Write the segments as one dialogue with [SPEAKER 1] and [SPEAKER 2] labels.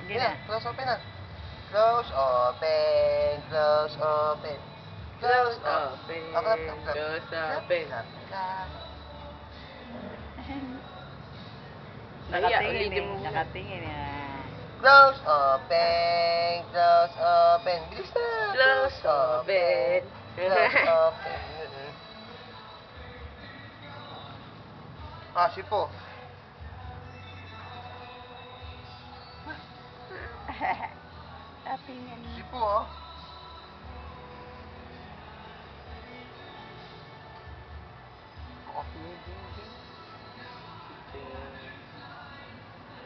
[SPEAKER 1] Sige
[SPEAKER 2] Yan,
[SPEAKER 1] na.
[SPEAKER 2] close open na. Close open, close open. Close open,
[SPEAKER 3] Close open.
[SPEAKER 1] Nakatingin
[SPEAKER 3] ulitin
[SPEAKER 1] eh.
[SPEAKER 3] mo muna.
[SPEAKER 1] Nakatingin eh.
[SPEAKER 2] Close open, close open. Bilis na.
[SPEAKER 3] Close open.
[SPEAKER 2] Close open. Ah, sipo.
[SPEAKER 1] Nakatingin.
[SPEAKER 2] Sipo, oh.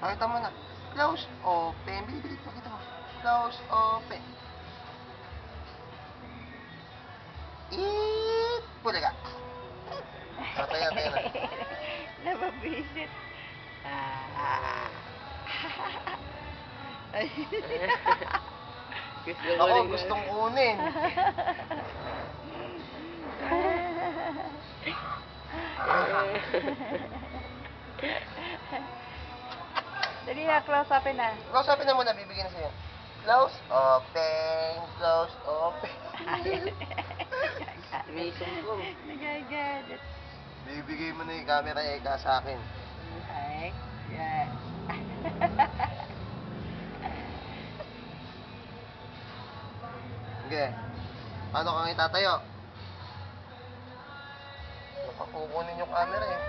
[SPEAKER 2] Pakita mo na. Close open. Bili, pakita mo. Close open. Eat! Pula ka. Tayo na.
[SPEAKER 1] Nababisit.
[SPEAKER 2] Ako, gustong kunin.
[SPEAKER 1] Dali na, close open na.
[SPEAKER 2] Close open na muna, bibigyan na sa'yo. Close open, close open.
[SPEAKER 3] May sumpong.
[SPEAKER 1] Nagagalit.
[SPEAKER 2] Bibigay mo na yung camera Eka sa akin.
[SPEAKER 1] Ay, yeah.
[SPEAKER 2] Sige. Paano kang itatayo? Kukunin yung camera eh.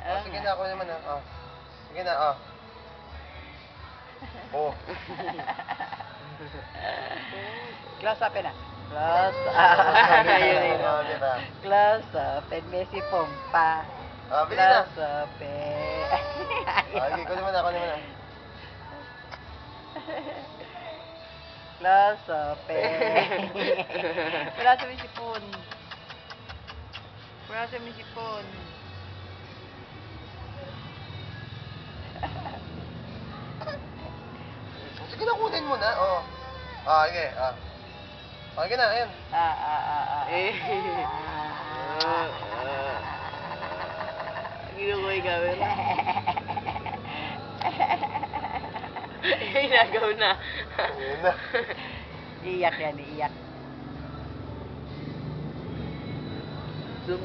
[SPEAKER 2] Oh, sige na, ako naman ah. Oh. Sige na, oh. Oh.
[SPEAKER 1] Close open na. Close
[SPEAKER 3] Ayun,
[SPEAKER 1] open. Close open. Messi pompa.
[SPEAKER 2] Ah, bili na.
[SPEAKER 1] Close open.
[SPEAKER 2] Okay, kunin mo na, kunin mo na.
[SPEAKER 1] Close open. Wala sa may sipon. Wala sa may sipon.
[SPEAKER 2] Sige na, kunin mo na, oh. Ah, sige, ah. Okay na, ayan.
[SPEAKER 3] Ginukoy camera. Inagaw na.
[SPEAKER 2] Ayan na.
[SPEAKER 1] Iyak yan, iyak.
[SPEAKER 3] Zoom.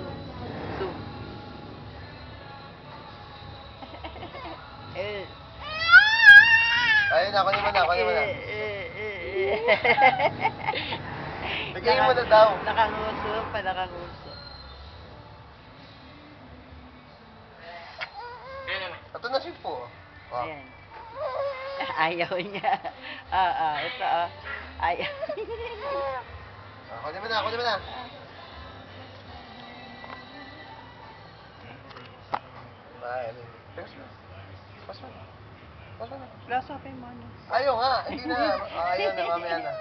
[SPEAKER 3] Zoom.
[SPEAKER 2] Ayun na, kunin mo na, kunin mo na. Bigay mo na daw.
[SPEAKER 1] Nakanguso pa, nakanguso.
[SPEAKER 2] Ito na sipo. Oh.
[SPEAKER 1] Ayan. Ayaw niya. Ito ayaw.
[SPEAKER 2] Ah, kunin mo na, kunin mo na. Bye. Pas mo. Pas mo. Pas mo na.
[SPEAKER 1] Close open mo na.
[SPEAKER 2] Ayaw nga, hindi na. Ayaw na, mamaya na.